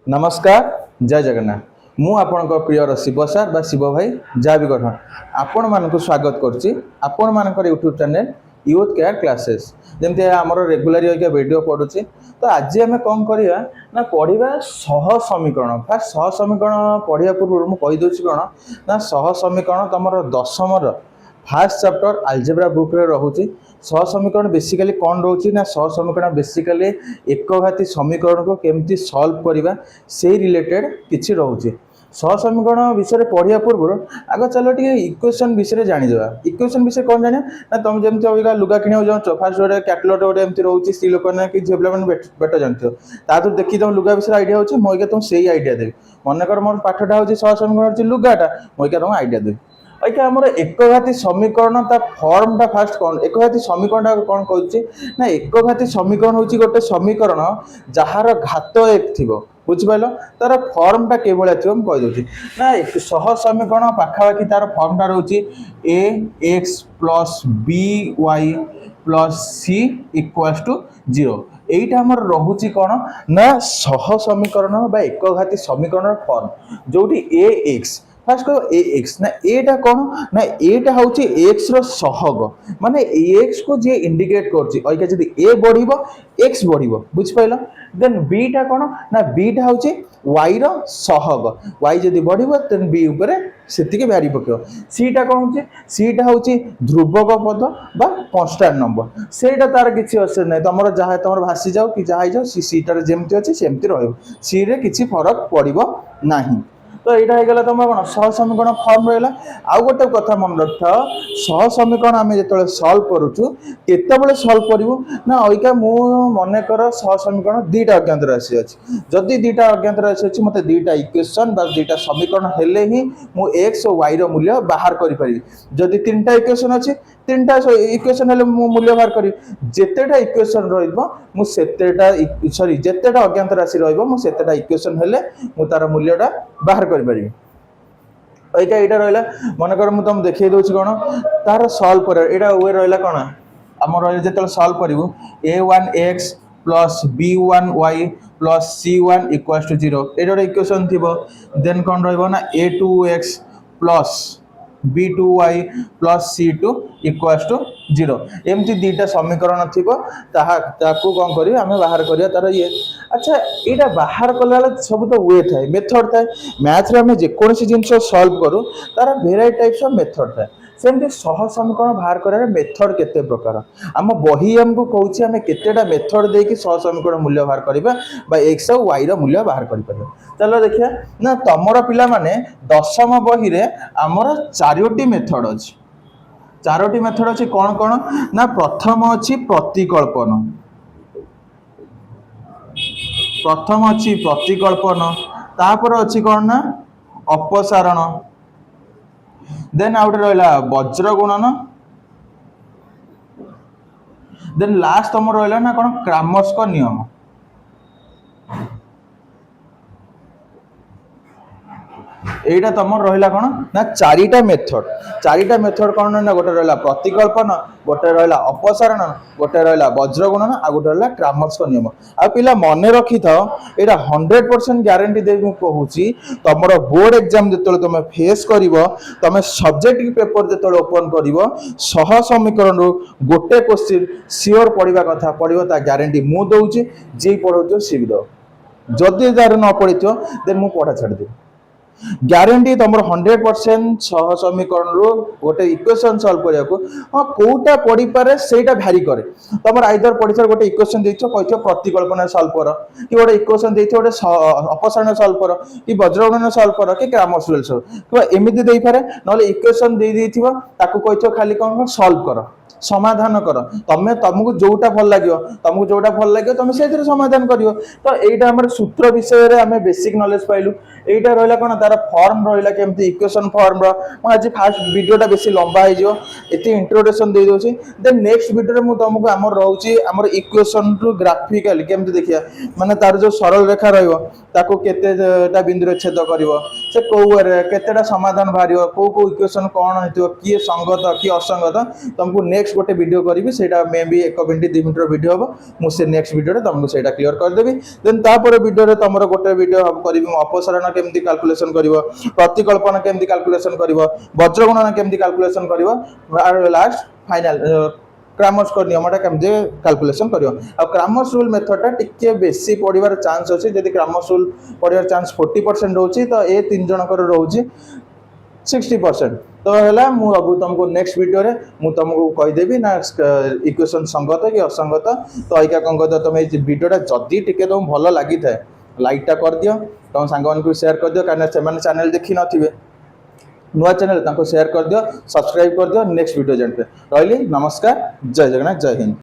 नमस्कार जय जगन्नाथ मु आपण प्रिय शिव सार बा शिव भाई जहाँ भी गठन आपण मानक स्वागत करुच्ची आपण मानकर YouTube channel youth care classes जमती आमर रेगुलर वीडियो पढ़ुचे। तो आज आम कौन करवा ना पढ़ा सह समीकरण। फास्ट सह समीकरण पढ़ा पूर्व मुझे कहीदे कौन ना सह समीकरण तुम दशम फास्ट चैप्टर आलजेब्रा बुक रे रहुची। सह समीकरण बेसिकली कौन रोचे ना सह समीकरण बेसिकली एकघाती समीकरण को केमती सॉल्व करवा से रिलेटेड किसी रोचे। सह समीकरण विषय पढ़ा पूर्व आग चलो टे इक्वेशन विषय जानीदेवा। इक्वेशन विषय कौन जाना ना तुम जमी अभी लुगा कि जाऊँ फास्ट गोटे कैटलग गोटे एमती रोचे स्त्री लोक कि झील पे बेटर जानते हो देखी तुम लुगा विषय आइडिया होची मुझे तुम से आइडिया देवी मनकर मोर पाठटा हूँ सह समीकरण लुगाटा मुझे तुम आइडिया देवी। अच्छा आम एकघाती समीकरण ता फॉर्मटा फास्ट कौन एकघाती समीकरण कौन कहूँ ना एकघाती समीकरण हूँ गोटे समीकरण जार घात एक थी बुझिपाल तार फॉर्मटा के थी मुझे ना सह समीकरण पाखापाखि तार फॉर्मटा रोचे a x plus b y plus c equals to 0। एटा आमर रोचे कौन ना सह समीकरण बा एकघाती समीकरण फॉर्म जोटी ए एक्स फास्ट कह ए एक्स ना एटा कौन ना एटा हूँ एक्स रहग माने एक्स को जी इंडिकेट कर ए बढ़ एक्स बढ़ बुझिपाल। देन बीटा कौन ना बीटा हूँ वाई रहग वाई जदि बढ़ देन बी उपर से भारी पक। सीटा कौन हो सीटा हूँ ध्रुवक पद बा कन्स्टांट नंबर सेटा तार किसी असर ना तुम जहाँ तुम भासी जाओ कि जहाँ जाओ सीटार जमती अच्छे सेमती सी रे किसी फरक पड़ो ना। तो यहाँ होगा तुम कौन सह समीकरण फॉर्म रहा। आउ गोटे कथा मन रख सह समीकरण आम जो सल्व करुचु केतबले सल्व करूँ ना अइका मु मनकर सह समीकरण दुईटा अज्ञात राशि अच्छी जदि दुईटा अज्ञात राशि अच्छी मत दुईटा इक्वेशन बा दुईटा समीकरण हेले ही मु एक्स और वाई मूल्य बाहर करी। जदि तीनटा इक्वेशन अच्छी तीनटा इक्वेशन हेले मु मूल्य बाहर करी जेतेटा इक्वेशन रही सॉरी जेतेटा अज्ञात राशि रहा इक्वेशन हेले मु तार मूल्यटा बाहर करें। यहाँ रहा मनकर मुझे तुम देखी दूसरी कौन तार सल्व कर वे रहा कौन आम जो सल्व करूँ a1 x plus b1 y plus c1 equals to 0 ये गोटे इक्वेशन थी। देन कौन रहा a2 x plus b2 y plus c2 equals to 0 एमती दुईटा समीकरण थी कौन कर बाहर करिया तार ये। अच्छा यहाँ बाहर कला सब तो वे थाए मेथड थाए मैथ रे जेकोसी जिन सल्व करूँ तार भेराइटी टाइप्स ऑफ मेथड थाए सेमती सह समीकरण बाहर कर मेथड केते प्रकार आम बही आमको कहूँ आम केतेटा मेथड देकी सह समीकरण मूल्य बाहर करवा एक्स और वाई मूल्य बाहर कर। चलो देखिए ना तुमर पिला माने दशम बही रे आमर चारोटी मेथड अच्छी चारोटी मेथड अच्छी कौन कौन ना प्रथम अच्छी प्रतिकल्पन प्रथम अच्छी प्रतिकल्पन तापर अच्छी कौन ना अपसारण देन आउट रहा वज्र गुणन देन लास्ट तुम रहा ना कौन क्रामर्स नियम। एटा तुम रहा कौन ना चारिटा मेथड कौन ना गोटे रहा प्रतिकल्पन गोटे रहा अपसारण गोटे रहा वज्र गुणन आ गोटे रहा क्रामर्स नियम। आ पिला मन रखी था यहाँ 100% ग्यारंटी दे कहूँ तुम बोर्ड एग्जाम जो तुम फेस कर तुम सब्जेक्ट पेपर जो ओपन कर सह समीकरण गोटे क्वेश्चन सियोर पढ़ा कथा पढ़ो ता ग्यारंटी मु दूसरी जी पढ़ो सी भी दो जदि तार न पढ़ी देन मु पढ़ा छाड़देवी ग्यारंटी तुम 100% सह समीकरण गोटे इक्वेशन सल्व करने को हाँ कौटा पढ़ी पारे सेटा भैरी करे तुम आइदर पढ़ी गोटे इक्वेशन कही प्रतिकल्पना सल्व कर कि गोटे इक्वेशन गोटे अपसारण सल्व कर कि वज्रगणन सल्व कर कि क्रामर्स रूल सल्व एमती दे पारे ना इक्वेशन दे कही खाली कौन सल्व कर समाधान कर तमें तुमको जोटा भल लगे तुमको जोटा भल लगे तुम से समाधान कर। तो यहाँ आम सूत्र विषय में आम बेसिक नॉलेज पाइलु यहाँ रहा कौन तार फॉर्म रहा केमती इक्वेशन फॉर्म रो आज फास्ट वीडियोटा बेसी लंबा हो ये इंट्रोडक्शन दे दूसरी देन नेक्स्ट वीडियो में तुमको आम रोचे आम इक्वेशन टू ग्राफिकल केमती देखिए माने तार जो सरल रेखा रहा केतेटा बिंदु छेद कर से केतेटा समाधान बाहर कौ कौ इक्वेशन कौन हो किए संगत किए असंगत तुमको नेक्स्ट गोटे वीडियो करी से may be 1 minute 2 minute video हम मुझे नेक्स्ट वीडियो तुमको से क्लीयर करदेवी देन तापर वीडियो तुम गोटे वीडियो करी अपसारण केमती कैलकुलेशन कर प्रतिकल्पना केमती कैलकुलेशन कर वज्रगणना केमती कैलकुलेशन कर लास्ट फाइनल क्रामर्स को नियमटा केमती कैलकुलेशन कर क्रामर्स रूल मेथडटा टिके बेसी पढ़ार चांस अच्छे जब क्रामर्स रूल पढ़ार चांस 40% रोचे तो ये 3 जनकर रोचे 60%। तो है मुझे तुमको नेक्स्ट वीडियो रे मु तुमको कहीदेवी ना इक्वेशन संगत कि असंगत तो अइका कौन कहते तुम ये वीडियोटा जदि टिके तुम भल लगी था लाइकटा कर दियो तुम सांग मान शेयर कर दियो कहीं चैनल देखी नथिबे नुआ चैनल शेयर कर दियो सब्सक्राइब कर दियो नेक्स्ट वीडियो जानते रही नमस्कार जय जगन्नाथ जय हिंद।